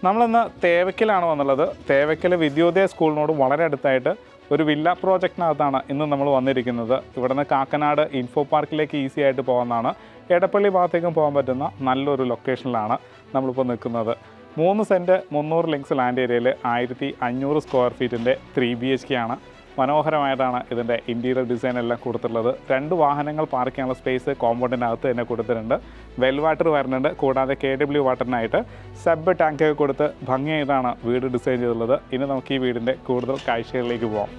നമ്മളിന്ന് തേവയ്ക്കലാണ് വന്നുള്ളത്. തേവയ്ക്കൽ വിദ്യോദയ സ്കൂളിനോട് വളരെ അടുത്തായിട്ട് ഒരു വില്ല പ്രോജക്റ്റിനകത്താണ് ഇന്ന് നമ്മൾ വന്നിരിക്കുന്നത്. ഇവിടുന്ന് കാക്കനാട് ഇൻഫോ പാർക്കിലേക്ക് ഈസി ആയിട്ട് പോകുന്നതാണ്. എടപ്പള്ളി ഭാഗത്തേക്കും പോകാൻ പറ്റുന്ന നല്ലൊരു ലൊക്കേഷനിലാണ് നമ്മളിപ്പോൾ നിൽക്കുന്നത്. 3 സെൻറ്റ് 300 ലിങ്ക്സ് ലാൻഡ് ഏരിയയിൽ 1500 സ്ക്വയർ ഫീറ്റിൻ്റെ 3 BHK ആണ്. മനോഹരമായിട്ടാണ് ഇതിൻ്റെ ഇൻറ്റീരിയർ ഡിസൈൻ എല്ലാം കൊടുത്തിട്ടുള്ളത്. 2 വാഹനങ്ങൾ പാർക്ക് ചെയ്യാനുള്ള സ്പേസ് കോമ്പൗണ്ടിനകത്ത് തന്നെ കൊടുത്തിട്ടുണ്ട്. വെൽ വാട്ടർ വരുന്നുണ്ട്. കൂടാതെ KW വാട്ടറിനായിട്ട് സബ് ടാങ്കൊക്കെ കൊടുത്ത് ഭംഗിയായിട്ടാണ് വീട് ഡിസൈൻ ചെയ്തിട്ടുള്ളത്. ഇനി നമുക്ക് ഈ വീടിൻ്റെ കൂടുതൽ കാഴ്ചകളിലേക്ക് പോകാം.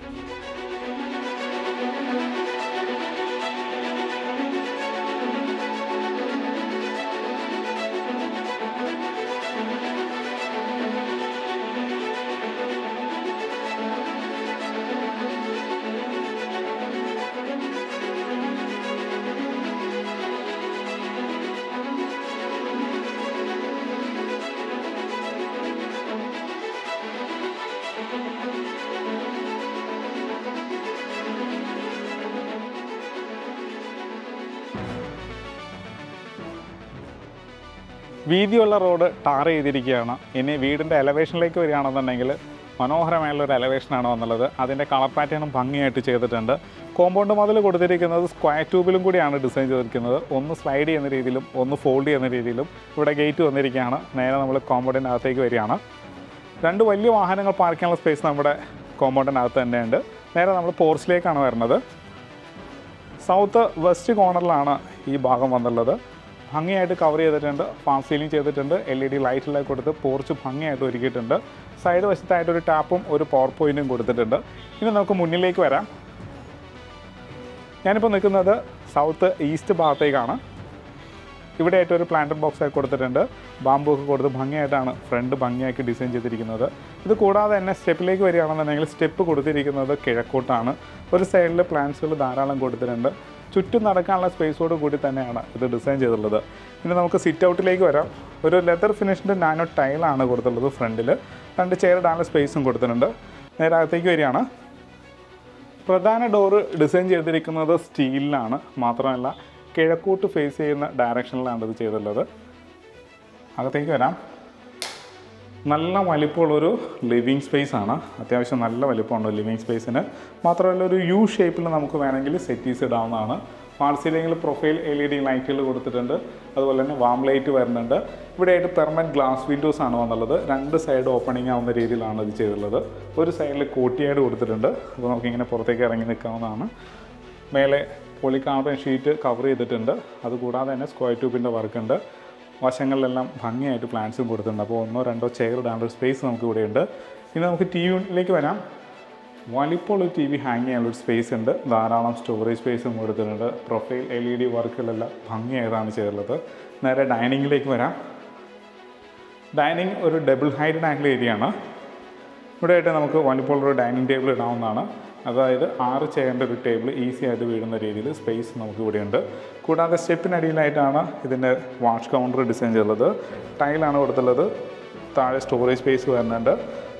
വീതിയുള്ള റോഡ് ടാർ ചെയ്തിരിക്കുകയാണ്. ഇനി വീടിൻ്റെ എലവേഷനിലേക്ക് വരികയാണെന്നുണ്ടെങ്കിൽ മനോഹരമായുള്ളൊരു എലവേഷനാണ് വന്നുള്ളത്. അതിൻ്റെ കളർ പാറ്റേണും ഭംഗിയായിട്ട് ചെയ്തിട്ടുണ്ട്. കോമ്പൗണ്ട് മതിൽ കൊടുത്തിരിക്കുന്നത് സ്ക്വയർ ട്യൂബിലും കൂടിയാണ് ഡിസൈൻ ചെയ്തിരിക്കുന്നത്. ഒന്ന് സ്ലൈഡ് ചെയ്യുന്ന രീതിയിലും ഒന്ന് ഫോൾഡ് ചെയ്യുന്ന രീതിയിലും ഇവിടെ ഗേറ്റ് വന്നിരിക്കുകയാണ്. നേരെ നമ്മൾ കോമ്പൗണ്ടിനകത്തേക്ക് വരികയാണ്. 2 വലിയ വാഹനങ്ങൾ പാർക്ക് ചെയ്യാനുള്ള സ്പേസ് നമ്മുടെ കോമ്പൗണ്ടിനകത്ത് തന്നെയുണ്ട്. നേരെ നമ്മൾ പോർച്ചിലേക്കാണ് വരുന്നത്. സൗത്ത് വെസ്റ്റ് കോർണറിലാണ് ഈ ഭാഗം വന്നുള്ളത്. ഭംഗിയായിട്ട് കവർ ചെയ്തിട്ടുണ്ട്. ഫാം സീലിംഗ് ചെയ്തിട്ടുണ്ട്. LED ലൈറ്റെല്ലാം കൊടുത്ത് പോർച്ച് ഭംഗിയായിട്ട് ഒരുക്കിയിട്ടുണ്ട്. സൈഡ് വശത്തായിട്ടൊരു ടാപ്പും ഒരു പവർ പോയിൻറ്റും കൊടുത്തിട്ടുണ്ട്. ഇനി നമുക്ക് മുന്നിലേക്ക് വരാം. ഞാനിപ്പോൾ നിൽക്കുന്നത് സൗത്ത് ഈസ്റ്റ് ഭാഗത്തേക്കാണ്. ഇവിടെയായിട്ടൊരു പ്ലാന്റർ ബോക്സൊക്കെ കൊടുത്തിട്ടുണ്ട്. ബാമ്പു ഒക്കെ കൊടുത്ത് ഭംഗിയായിട്ടാണ് ഫ്രണ്ട് ഭംഗിയാക്കി ഡിസൈൻ ചെയ്തിരിക്കുന്നത്. ഇത് കൂടാതെ തന്നെ സ്റ്റെപ്പിലേക്ക് വരികയാണെന്നുണ്ടെങ്കിൽ സ്റ്റെപ്പ് കൊടുത്തിരിക്കുന്നത് കിഴക്കോട്ടാണ്. ഒരു സൈഡിൽ പ്ലാന്റ്സുകൾ ധാരാളം കൊടുത്തിട്ടുണ്ട്. ചുറ്റും നടക്കാനുള്ള സ്പേസോട് കൂടി തന്നെയാണ് ഇത് ഡിസൈൻ ചെയ്തിട്ടുള്ളത്. ഇനി നമുക്ക് സിറ്റ് ഔട്ടിലേക്ക് വരാം. ഒരു ലെതർ ഫിനിഷിൻ്റെ നാനോ ടൈലാണ് കൊടുത്തിട്ടുള്ളത്. ഫ്രണ്ടിൽ 2 ചെയർ ഇടാനുള്ള സ്പേസും കൊടുത്തിട്ടുണ്ട്. നേരെ അകത്തേക്ക് വരികയാണ്. പ്രധാന ഡോറ് ഡിസൈൻ ചെയ്തിരിക്കുന്നത് സ്റ്റീലിലാണ്. മാത്രമല്ല കിഴക്കോട്ട് ഫേസ് ചെയ്യുന്ന ഡയറക്ഷനിലാണ് ഇത് ചെയ്തിട്ടുള്ളത്. അകത്തേക്ക് വരാം. നല്ല വലിപ്പമുള്ളൊരു ലിവിങ് സ്പേസാണ്. അത്യാവശ്യം നല്ല വലിപ്പമുണ്ട് ലിവിങ് സ്പേസിന്. മാത്രമല്ല ഒരു U ഷേപ്പിൽ നമുക്ക് വേണമെങ്കിൽ സെറ്റീസ് ഇടാവുന്നതാണ്. വാൾ സീലിംഗിൽ പ്രൊഫൈൽ LED ലൈറ്റുകൾ കൊടുത്തിട്ടുണ്ട്. അതുപോലെ തന്നെ വാം ലൈറ്റ് വരുന്നുണ്ട്. ഇവിടെയായിട്ട് പെർമനൻറ്റ് ഗ്ലാസ് വിൻഡോസ് ആണ് വന്നുള്ളത്. 2 സൈഡ് ഓപ്പണിംഗ് ആവുന്ന രീതിയിലാണ് ഇത് ചെയ്തിട്ടുള്ളത്. ഒരു സൈഡിൽ കോട്ടിയായിട്ട് കൊടുത്തിട്ടുണ്ട്. അപ്പോൾ നമുക്കിങ്ങനെ പുറത്തേക്ക് ഇറങ്ങി നിൽക്കാവുന്നതാണ്. മേലെ പോളികാർബൺ ഷീറ്റ് കവർ ചെയ്തിട്ടുണ്ട്. അതുകൂടാതെ തന്നെ സ്ക്വയർ ട്യൂബിൻ്റെ വർക്കുണ്ട്. വശങ്ങളിലെല്ലാം ഭംഗിയായിട്ട് പ്ലാന്റ്സും കൊടുത്തിട്ടുണ്ട്. അപ്പോൾ 1-2 ചെയർ ഇടാനുള്ള സ്പേസ് നമുക്ക് ഇവിടെയുണ്ട്. ഇനി നമുക്ക് TV വരാം. വലിപ്പമുള്ള TV ഹാങ് ചെയ്യാനുള്ളൊരു സ്പേസ് ഉണ്ട്. ധാരാളം സ്റ്റോറേജ് സ്പേസും കൊടുത്തിട്ടുണ്ട്. പ്രൊഫൈൽ LED വർക്കുകളെല്ലാം ഭംഗിയായതാണ് ചെയ്തിട്ടുള്ളത്. നേരെ ഡൈനിങ്ങിലേക്ക് വരാം. ഡൈനിങ് ഒരു ഡബിൾ ഹൈറ്റഡ് ആംഗിൾ ഏരിയയാണ്. ഇവിടെയായിട്ട് നമുക്ക് വലിപ്പമുള്ളൊരു ഡൈനിങ് ടേബിൾ ഇടാവുന്നതാണ്. അതായത് 6 ചെയറിൻ്റെ ഒരു ടേബിൾ ഈസി ആയിട്ട് വീഴുന്ന രീതിയിൽ സ്പേസ് നമുക്ക് ഇവിടെയുണ്ട്. കൂടാതെ സ്റ്റെപ്പിനടിയിലായിട്ടാണ് ഇതിൻ്റെ വാഷ് കൗണ്ടർ ഡിസൈൻ ചെയ്തിട്ടുള്ളത്. ടൈലാണ് കൊടുത്തുള്ളത്. താഴെ സ്റ്റോറേജ് സ്പേസ് വരുന്നുണ്ട്.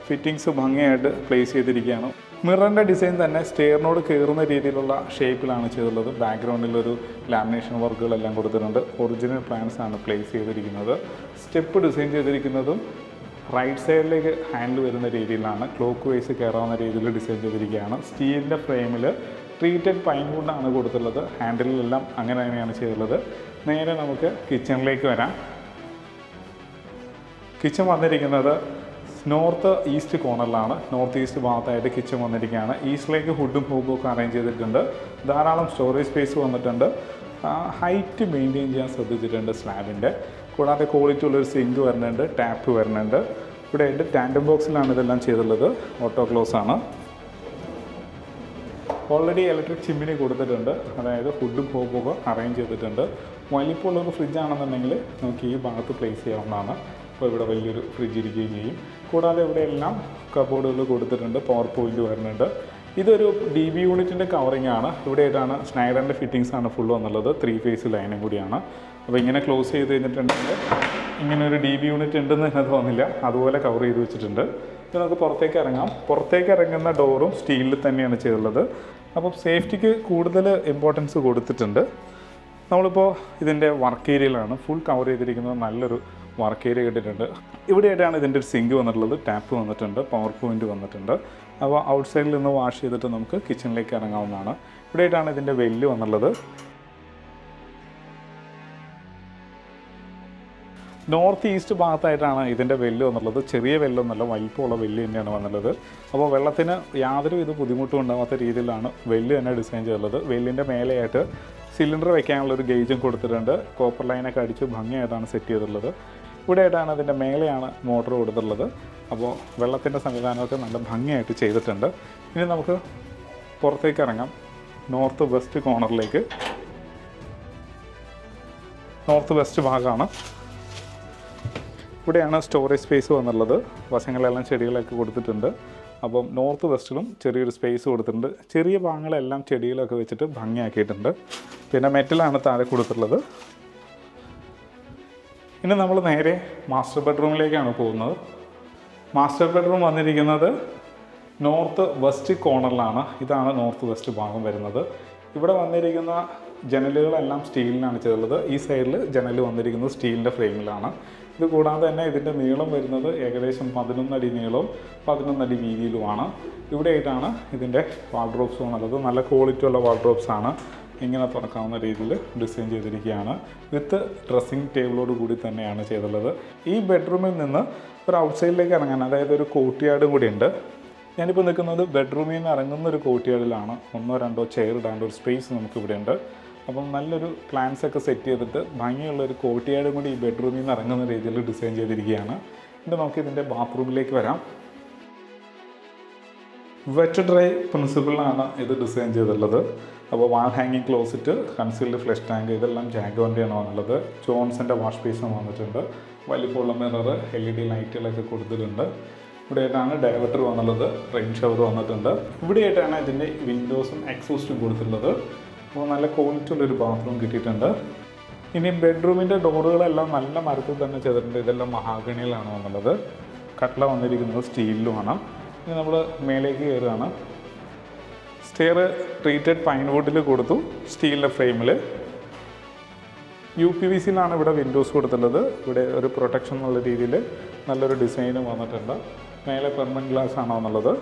ഫിറ്റിങ്സ് ഭംഗിയായിട്ട് പ്ലേസ് ചെയ്തിരിക്കുകയാണ്. മിററിൻ്റെ ഡിസൈൻ തന്നെ സ്റ്റെയറിനോട് കയറുന്ന രീതിയിലുള്ള ഷേപ്പിലാണ് ചെയ്തിട്ടുള്ളത്. ബാക്ക്ഗ്രൗണ്ടിലൊരു ലാമിനേഷൻ വർക്കുകളെല്ലാം കൊടുത്തിട്ടുണ്ട്. ഒറിജിനൽ പ്ലാൻസ് ആണ് പ്ലേസ് ചെയ്തിരിക്കുന്നത്. സ്റ്റെപ്പ് ഡിസൈൻ ചെയ്തിരിക്കുന്നതും റൈറ്റ് സൈഡിലേക്ക് ഹാൻഡിൽ വരുന്ന രീതിയിലാണ്. ക്ലോക്ക് വൈസ് കയറാവുന്ന രീതിയിൽ ഡിസൈൻ ചെയ്തിരിക്കുകയാണ്. സ്റ്റീലിൻ്റെ ഫ്രെയിമിൽ ട്രീറ്റഡ് പൈൻ വുഡാണ് കൊടുത്തുള്ളത്. ഹാൻഡിലെല്ലാം അങ്ങനെ തന്നെയാണ് ചെയ്തിട്ടുള്ളത്. നേരെ നമുക്ക് കിച്ചണിലേക്ക് വരാം. കിച്ചൺ വന്നിരിക്കുന്നത് നോർത്ത് ഈസ്റ്റ് കോർണറിലാണ്. നോർത്ത് ഈസ്റ്റ് ഭാഗത്തായിട്ട് കിച്ചൺ വന്നിരിക്കുകയാണ്. ഈസ്റ്റിലേക്ക് ഹുഡും ഹൂബും ഒക്കെ അറേഞ്ച് ചെയ്തിട്ടുണ്ട്. ധാരാളം സ്റ്റോറേജ് സ്പേസ് വന്നിട്ടുണ്ട്. ഹൈറ്റ് മെയിൻറ്റെയിൻ ചെയ്യാൻ ശ്രദ്ധിച്ചിട്ടുണ്ട് സ്ലാബിൻ്റെ. കൂടാതെ ക്വാളിറ്റി ഉള്ളൊരു സിങ്ക് വരുന്നുണ്ട്. ടാപ്പ് വരുന്നുണ്ട്. ഇവിടെ ആയിട്ട് ടാൻഡം ബോക്സിലാണ് ഇതെല്ലാം ചെയ്തിട്ടുള്ളത്. ഓട്ടോ ക്ലോസ് ആണ്. ഓൾറെഡി ഇലക്ട്രിക് ചിമ്മിനി കൊടുത്തിട്ടുണ്ട്. അതായത് ഫുഡും ഹോബൊക്കെ അറേഞ്ച് ചെയ്തിട്ടുണ്ട്. വലിപ്പമുള്ളൊരു ഫ്രിഡ്ജാണെന്നുണ്ടെങ്കിൽ നമുക്ക് ഈ ഭാഗത്ത് പ്ലേസ് ചെയ്യാവുന്നതാണ്. അപ്പോൾ ഇവിടെ വലിയൊരു ഫ്രിഡ്ജ് ഇരിക്കുകയും ചെയ്യും. കൂടാതെ ഇവിടെ എല്ലാം കബോർഡുകൾ കൊടുത്തിട്ടുണ്ട്. പവർ പോയിൻ്റ് വരുന്നുണ്ട്. ഇതൊരു DB യൂണിറ്റിൻ്റെ കവറിംഗ് ആണ്. ഇവിടെയായിട്ടാണ് സ്നൈഡറിൻ്റെ ഫിറ്റിങ്സ് ആണ് ഫുൾ വന്നുള്ളത്. 3 ഫേസ് ലൈനും കൂടിയാണ്. അപ്പോൾ ഇങ്ങനെ ക്ലോസ് ചെയ്ത് കഴിഞ്ഞിട്ടുണ്ടെങ്കിൽ ഇങ്ങനെ ഒരു DB യൂണിറ്റ് ഉണ്ടെന്ന് തന്നെ തോന്നില്ല. അതുപോലെ കവർ ചെയ്ത് വെച്ചിട്ടുണ്ട്. ഇത് നമുക്ക് പുറത്തേക്ക് ഇറങ്ങാം. പുറത്തേക്ക് ഇറങ്ങുന്ന ഡോറും സ്റ്റീലിൽ തന്നെയാണ് ചെയ്തിട്ടുള്ളത്. അപ്പം സേഫ്റ്റിക്ക് കൂടുതൽ ഇമ്പോർട്ടൻസ് കൊടുത്തിട്ടുണ്ട്. നമ്മളിപ്പോൾ ഇതിൻ്റെ വർക്ക് ഏരിയയിലാണ്. ഫുൾ കവർ ചെയ്തിരിക്കുന്നത് നല്ലൊരു വർക്ക് ഏരിയ കിട്ടിയിട്ടുണ്ട്. ഇവിടെയായിട്ടാണ് ഇതിൻ്റെ ഒരു സിങ്ക് വന്നിട്ടുള്ളത്, ടാപ്പ് വന്നിട്ടുണ്ട്, പവർ പോയിൻ്റ് വന്നിട്ടുണ്ട്. അപ്പോൾ ഔട്ട് സൈഡിൽ നിന്ന് വാഷ് ചെയ്തിട്ട് നമുക്ക് കിച്ചണിലേക്ക് ഇറങ്ങാവുന്നതാണ്. ഇവിടെയായിട്ടാണ് ഇതിൻ്റെ വെല്ല് വന്നുള്ളത്. നോർത്ത് ഈസ്റ്റ് ഭാഗത്തായിട്ടാണ് ഇതിൻ്റെ വെല്ല് വന്നുള്ളത്. ചെറിയ വെല്ലൊന്നുമല്ല, വലിപ്പമുള്ള വെല്ല് തന്നെയാണ് വന്നുള്ളത്. അപ്പോൾ വെള്ളത്തിന് യാതൊരു ഇത് ബുദ്ധിമുട്ടും ഉണ്ടാകാത്ത രീതിയിലാണ് വെല്ല് തന്നെ ഡിസൈൻ ചെയ്തുള്ളത്. വെല്ലിൻ്റെ മേലെയായിട്ട് സിലിണ്ടർ വയ്ക്കാനുള്ളൊരു ഗേജും കൊടുത്തിട്ടുണ്ട്. കോപ്പർ ലൈനൊക്കെ അടിച്ച് ഭംഗിയായിട്ടാണ് സെറ്റ് ചെയ്തിട്ടുള്ളത്. ഇവിടെയായിട്ടാണ് ഇതിൻ്റെ മേലെയാണ് മോട്ടർ കൊടുത്തിട്ടുള്ളത്. അപ്പോൾ വെള്ളത്തിൻ്റെ സംവിധാനമൊക്കെ നല്ല ഭംഗിയായിട്ട് ചെയ്തിട്ടുണ്ട്. ഇനി നമുക്ക് പുറത്തേക്ക് ഇറങ്ങാം. നോർത്ത് വെസ്റ്റ് കോർണറിലേക്ക്, നോർത്ത് വെസ്റ്റ് ഭാഗമാണ്. ഇവിടെയാണ് സ്റ്റോറേജ് സ്പേസ് വന്നുള്ളത്. വശങ്ങളെല്ലാം ചെടികളൊക്കെ കൊടുത്തിട്ടുണ്ട്. അപ്പം നോർത്ത് വെസ്റ്റിലും ചെറിയൊരു സ്പേസ് കൊടുത്തിട്ടുണ്ട്. ചെറിയ ഭാഗങ്ങളെല്ലാം ചെടികളൊക്കെ വെച്ചിട്ട് ഭംഗിയാക്കിയിട്ടുണ്ട്. പിന്നെ മെറ്റലാണ് താഴെ കൊടുത്തിട്ടുള്ളത്. ഇനി നമ്മൾ നേരെ മാസ്റ്റർ ബെഡ്റൂമിലേക്കാണ് പോകുന്നത്. മാസ്റ്റർ ബെഡ്റൂം വന്നിരിക്കുന്നത് നോർത്ത് വെസ്റ്റ് കോർണറിലാണ്. ഇതാണ് നോർത്ത് വെസ്റ്റ് ഭാഗം വരുന്നത്. ഇവിടെ വന്നിരിക്കുന്ന ജനലുകളെല്ലാം സ്റ്റീലിനാണ് ചെയ്തിട്ടുള്ളത്. ഈ സൈഡിൽ ജനൽ വന്നിരിക്കുന്നത് സ്റ്റീലിൻ്റെ ഫ്രെയിമിലാണ്. ഇത് കൂടാതെ തന്നെ ഇതിൻ്റെ നീളം വരുന്നത് ഏകദേശം 11 അടി നീളവും 11 അടി വീതിയിലുമാണ്. ഇവിടെയായിട്ടാണ് ഇതിൻ്റെ വാർഡ്രോബ്സ് വന്നുള്ളത്. നല്ല ക്വാളിറ്റി ഉള്ള വാർഡ്രോബ്സാണ്. ഇങ്ങനെ തുറക്കാവുന്ന രീതിയിൽ ഡിസൈൻ ചെയ്തിരിക്കുകയാണ്. വിത്ത് ഡ്രസ്സിങ് ടേബിളോട് കൂടി തന്നെയാണ് ചെയ്തിട്ടുള്ളത്. ഈ ബെഡ്റൂമിൽ നിന്ന് ഒരു ഔട്ട്സൈഡിലേക്ക് ഇറങ്ങാൻ, അതായത് ഒരു കോർട്ട്യാർഡും കൂടി ഉണ്ട്. ഞാനിപ്പോൾ നിൽക്കുന്നത് ബെഡ്റൂമിൽ നിന്ന് ഇറങ്ങുന്ന ഒരു കോർട്ട്യാർഡിലാണ്. 1-2 ചെയർ ഇടാണ്ട് ഒരു സ്പേസ് നമുക്കിവിടെ ഉണ്ട്. അപ്പം നല്ലൊരു പ്ലാൻസ് ഒക്കെ സെറ്റ് ചെയ്തിട്ട് ഭംഗിയുള്ളൊരു കോർട്ട്യാർഡും കൂടി ഈ ബെഡ്റൂമിൽ നിന്ന് ഇറങ്ങുന്ന രീതിയിൽ ഡിസൈൻ ചെയ്തിരിക്കുകയാണ്. ഇനി നമുക്ക് ഇതിൻ്റെ ബാത്റൂമിലേക്ക് വരാം. വെറ്റ് ഡ്രൈ പ്രിൻസിപ്പിളിലാണ് ഇത് ഡിസൈൻ ചെയ്തിട്ടുള്ളത്. അപ്പോൾ വാൾ ഹാങ്ങിങ് ക്ലോസറ്റ്, കൺസീൽഡ് ഫ്ലഷ് ടാങ്ക്, ഇതെല്ലാം ജാഗോൻ്റെയാണ് വന്നുള്ളത്. ജോൺസൻ്റെ വാഷ് ബേസും വന്നിട്ടുണ്ട്. വലിപ്പമുള്ള മിറർ, LED ലൈറ്റുകളൊക്കെ കൊടുത്തിട്ടുണ്ട്. ഇവിടെയായിട്ടാണ് ഡൈവേർട്ടർ വന്നുള്ളത്. റെയിൻ ഷവർ വന്നിട്ടുണ്ട്. ഇവിടെയായിട്ടാണ് ഇതിൻ്റെ വിൻഡോസും എക്സോസ്റ്റും കൊടുത്തിട്ടുള്ളത്. അപ്പോൾ നല്ല ക്വാളിറ്റി ഉള്ളൊരു ബാത്റൂം കിട്ടിയിട്ടുണ്ട്. ഇനി ബെഡ്റൂമിൻ്റെ ഡോറുകളെല്ലാം നല്ല മരത്തിൽ തന്നെ ചെയ്തിട്ടുണ്ട്. ഇതെല്ലാം മഹാഗണിയിലാണ് വന്നുള്ളത്. കട്ട്ള വന്നിരിക്കുന്നത് സ്റ്റീലിലുമാണ്. ഇനി നമ്മൾ മേലേക്ക് കയറുകയാണ്. സ്റ്റെയർ ട്രീറ്റഡ് പൈൻ വുഡിൽ കൊടുത്തു, സ്റ്റീലിൻ്റെ ഫ്രെയിമിൽ. UPVCയിലാണ് ഇവിടെ വിൻഡോസ് കൊടുത്തിട്ടുള്ളത്. ഇവിടെ ഒരു പ്രൊട്ടക്ഷൻ എന്നുള്ള രീതിയിൽ നല്ലൊരു ഡിസൈനും വന്നിട്ടുണ്ട്. മേലെ പെർമനൻറ്റ് ഗ്ലാസ് ആണ് വന്നുള്ളത്.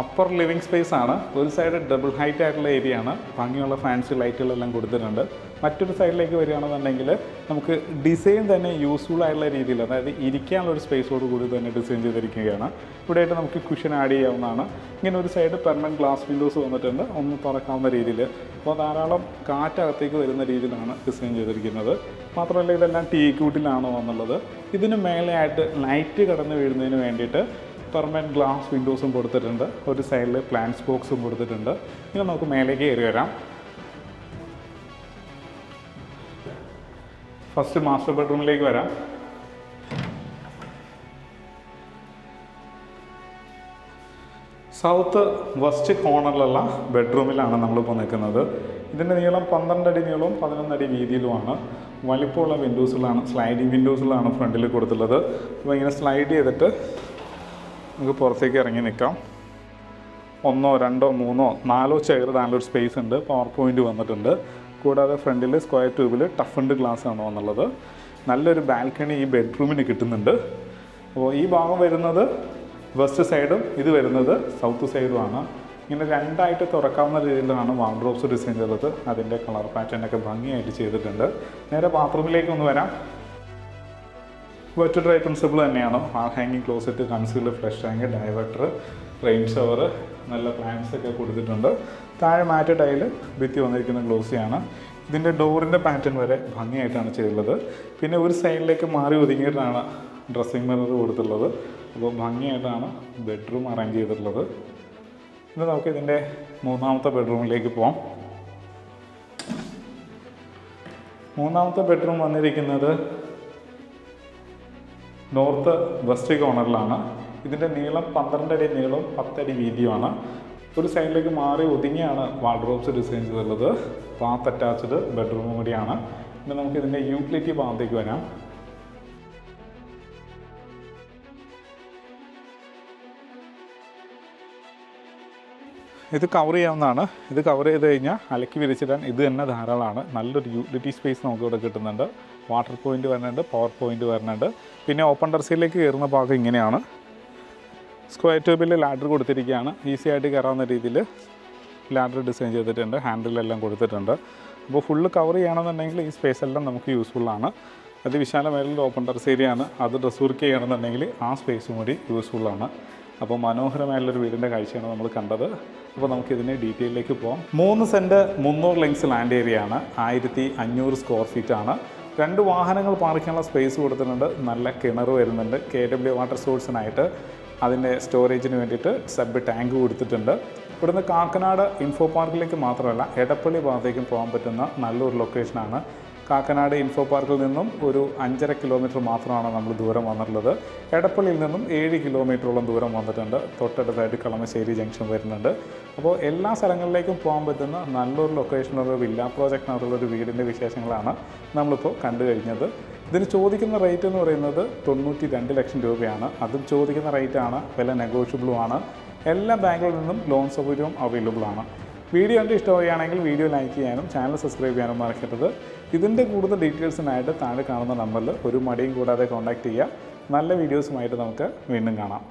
അപ്പർ ലിവിങ് സ്പേസ് ആണ്. ഒരു സൈഡ് ഡബിൾ ഹൈറ്റ് ആയിട്ടുള്ള ഏരിയ ആണ്. ഭംഗിയുള്ള ഫാൻസി ലൈറ്റുകളെല്ലാം കൊടുത്തിട്ടുണ്ട്. മറ്റൊരു സൈഡിലേക്ക് വരികയാണെന്നുണ്ടെങ്കിൽ നമുക്ക് ഡിസൈൻ തന്നെ യൂസ്ഫുൾ ആയിട്ടുള്ള രീതിയിൽ, അതായത് ഇരിക്കാനുള്ളൊരു സ്പേസോട് കൂടി തന്നെ ഡിസൈൻ ചെയ്തിരിക്കുകയാണ്. ഇവിടെയായിട്ട് നമുക്ക് കുഷൻ ആഡ് ചെയ്യാവുന്നതാണ്. ഇങ്ങനെ ഒരു സൈഡ് പെർമനൻറ്റ് ഗ്ലാസ് വിൻഡോസ് വന്നിട്ടുണ്ട്, ഒന്ന് തുറക്കാവുന്ന രീതിയിൽ. അപ്പോൾ ധാരാളം കാറ്റകത്തേക്ക് വരുന്ന രീതിയിലാണ് ഡിസൈൻ ചെയ്തിരിക്കുന്നത്. മാത്രമല്ല ഇതെല്ലാം ടീക്ക് വുഡിലാണ് വന്നുള്ളത്. ഇതിന് മേലെയായിട്ട് ലൈറ്റ് കടന്ന് വീഴുന്നതിന് വേണ്ടിയിട്ട് പെർമനൻറ്റ് ഗ്ലാസ് വിൻഡോസും കൊടുത്തിട്ടുണ്ട്. ഒരു സൈഡിൽ പ്ലാന്റ്സ് ബോക്സും കൊടുത്തിട്ടുണ്ട്. ഇനി നമുക്ക് മേലേക്ക് കയറി വരാം. ഫസ്റ്റ് മാസ്റ്റർ ബെഡ്റൂമിലേക്ക് വരാം. സൗത്ത് വെസ്റ്റ് കോർണറിലുള്ള ബെഡ്റൂമിലാണ് നമ്മളിപ്പോൾ നിൽക്കുന്നത്. ഇതിൻ്റെ നീളം 12 അടി നീളവും 11 അടി വീതിയിലുമാണ്. വലിപ്പമുള്ള വിൻഡോസുകളാണ്, സ്ലൈഡിങ് വിൻഡോസുകളാണ് ഫ്രണ്ടിൽ കൊടുത്തുള്ളത്. അപ്പോൾ ഇങ്ങനെ സ്ലൈഡ് ചെയ്തിട്ട് നമുക്ക് പുറത്തേക്ക് ഇറങ്ങി നിൽക്കാം. 1, 2, 3, 4 ചെയർ ഇടാനൊരു സ്പേസ് ഉണ്ട്. പവർ പോയിൻ്റ് വന്നിട്ടുണ്ട്. കൂടാതെ ഫ്രണ്ടിൽ സ്ക്വയർ ട്യൂബിൽ ടഫൻഡ് ഗ്ലാസ് ആണ് വന്നുള്ളത്. നല്ലൊരു ബാൽക്കണി ഈ ബെഡ്റൂമിന് കിട്ടുന്നുണ്ട്. അപ്പോൾ ഈ ഭാഗം വരുന്നത് വെസ്റ്റ് സൈഡും ഇത് വരുന്നത് സൗത്ത് സൈഡുമാണ്. ഇങ്ങനെ രണ്ടായിട്ട് തുറക്കാവുന്ന രീതിയിലാണ് വാർഡ്രോബ്സ് ഡിസൈൻ ചെയ്തത്. അതിൻ്റെ കളർ പാറ്റേണൊക്കെ ഭംഗിയായിട്ട് ചെയ്തിട്ടുണ്ട്. നേരെ ബാത്റൂമിലേക്ക് ഒന്ന് വരാം. വെറ്റ് ഡ്രൈ പ്രിൻസിപ്പിൾ തന്നെയാണ്. വാൾ ഹാങ്ങിങ് closet, concealed flush tank, diverter, rain shower, നല്ല പ്ലാന്റ്സ് ഒക്കെ കൊടുത്തിട്ടുണ്ട്. താഴെ മാറ്റ് ടൈല്, ഭിത്തി വന്നിരിക്കുന്ന ഗ്ലോസിയാണ്. ഇതിൻ്റെ ഡോറിൻ്റെ പാറ്റേൺ വരെ ഭംഗിയായിട്ടാണ് ചെയ്തിട്ടുള്ളത്. പിന്നെ ഒരു സൈഡിലേക്ക് മാറി ഒതുങ്ങിയിട്ടാണ് ഡ്രസ്സിങ് മിറർ കൊടുത്തിട്ടുള്ളത്. അപ്പോൾ ഭംഗിയായിട്ടാണ് ബെഡ്റൂം അറേഞ്ച് ചെയ്തിട്ടുള്ളത്. ഇനി നമുക്ക് ഇതിൻ്റെ മൂന്നാമത്തെ ബെഡ്റൂമിലേക്ക് പോകാം. മൂന്നാമത്തെ ബെഡ്റൂം വന്നിരിക്കുന്നത് നോർത്ത് വെസ്റ്റ് കോർണറിലാണ്. ഇതിൻ്റെ നീളം 12 അടി നീളവും 10 അടി വീതിയുമാണ്. ഒരു സൈഡിലേക്ക് മാറി ഒതുങ്ങിയാണ് വാർഡ്രോബ്സ് ഡിസൈൻ ചെയ്തിട്ടുള്ളത്. ബാത്ത് അറ്റാച്ച്ഡ് ബെഡ്റൂമും കൂടിയാണ്. പിന്നെ നമുക്ക് ഇതിൻ്റെ യൂട്ടിലിറ്റി ഭാഗത്തേക്ക് വരാം. ഇത് കവർ ചെയ്യാവുന്നതാണ്. ഇത് കവർ ചെയ്ത് കഴിഞ്ഞാൽ അലക്കി വിരിച്ചിടാൻ ഇത് തന്നെ ധാരാളമാണ്. നല്ലൊരു യൂട്ടിലിറ്റി സ്പേസ് നമുക്ക് ഇവിടെ കിട്ടുന്നുണ്ട്. വാട്ടർ പോയിൻ്റ് വരുന്നുണ്ട്, പവർ പോയിൻ്റ് വരുന്നുണ്ട്. പിന്നെ ഓപ്പൺ ടെറസിലേക്ക് കയറുന്ന ഭാഗം ഇങ്ങനെയാണ്. സ്ക്വയർ ട്യൂബിൽ ലാഡർ കൊടുത്തിരിക്കുകയാണ്. ഈസി ആയിട്ട് കയറാവുന്ന രീതിയിൽ ലാഡർ ഡിസൈൻ ചെയ്തിട്ടുണ്ട്, ഹാൻഡിലെല്ലാം കൊടുത്തിട്ടുണ്ട്. അപ്പോൾ ഫുള്ള് കവർ ചെയ്യണമെന്നുണ്ടെങ്കിൽ ഈ സ്പേസ് എല്ലാം നമുക്ക് യൂസ്ഫുള്ളാണ്. അതിവിശാലമായിട്ടുള്ള ഓപ്പൺ ടെറസ് ഏരിയ ആണ്. അത് ഡ്രസ് വർക്ക് ചെയ്യണമെന്നുണ്ടെങ്കിൽ ആ സ്പേസും കൂടി യൂസ്ഫുള്ളാണ്. അപ്പോൾ മനോഹരമായുള്ളൊരു വീടിൻ്റെ കാഴ്ചയാണ് നമ്മൾ കണ്ടത്. അപ്പോൾ നമുക്കിതിന് ഡീറ്റെയിലേക്ക് പോകാം. 3 സെൻറ്റ് 300 ലെങ്സ് ലാൻഡ് ഏരിയ ആണ്. 1500 സ്ക്വയർ ഫീറ്റ് ആണ്. 2 വാഹനങ്ങൾ പാർക്ക് ചെയ്യാനുള്ള സ്പേസ് കൊടുത്തിട്ടുണ്ട്. നല്ല കിണർ വരുന്നുണ്ട്. KW വാട്ടർ സോഴ്സിനായിട്ട് അതിൻ്റെ സ്റ്റോറേജിന് വേണ്ടിയിട്ട് സബ് ടാങ്ക് കൊടുത്തിട്ടുണ്ട്. ഇവിടുന്ന് കാക്കനാട് ഇൻഫോ പാർക്കിലേക്ക് മാത്രമല്ല എടപ്പള്ളി ഭാഗത്തേക്കും പോകാൻ പറ്റുന്ന നല്ലൊരു ലൊക്കേഷനാണ്. കാക്കനാട് ഇൻഫോ പാർക്കിൽ നിന്നും ഒരു 5.5 കിലോമീറ്റർ മാത്രമാണ് നമ്മൾ ദൂരം വന്നിട്ടുള്ളത്. എടപ്പള്ളിയിൽ നിന്നും 7 കിലോമീറ്ററോളം ദൂരം വന്നിട്ടുണ്ട്. തൊട്ടടുത്തായിട്ട് കളമശ്ശേരി ജംഗ്ഷൻ വരുന്നുണ്ട്. അപ്പോൾ എല്ലാ സ്ഥലങ്ങളിലേക്കും പോകാൻ പറ്റുന്ന നല്ലൊരു ലൊക്കേഷനുള്ള വില്ല പ്രോജക്റ്റിനകത്തുള്ളൊരു വീടിൻ്റെ വിശേഷങ്ങളാണ് നമ്മളിപ്പോൾ കണ്ടു കഴിഞ്ഞത്. ഇതിന് ചോദിക്കുന്ന റേറ്റ് എന്ന് പറയുന്നത് 92 ലക്ഷം രൂപയാണ്. അതും ചോദിക്കുന്ന റേറ്റാണ്, വില നെഗോഷ്യബിളുമാണ്. എല്ലാ ബാങ്കുകളിൽ നിന്നും ലോൺ സൗകര്യവും അവൈലബിൾ ആണ്. വീഡിയോ കണ്ട് ഇഷ്ടമാവുകയാണെങ്കിൽ വീഡിയോ ലൈക്ക് ചെയ്യാനും ചാനൽ സബ്സ്ക്രൈബ് ചെയ്യാനും മറക്കരുത്. ഇതിൻ്റെ കൂടുതൽ ഡീറ്റെയിൽസിനായിട്ട് താഴെ കാണുന്ന നമ്പറിൽ ഒരു മടിയും കൂടാതെ കോൺടാക്റ്റ് ചെയ്യുക. നല്ല വീഡിയോസുമായിട്ട് നമുക്ക് വീണ്ടും കാണാം.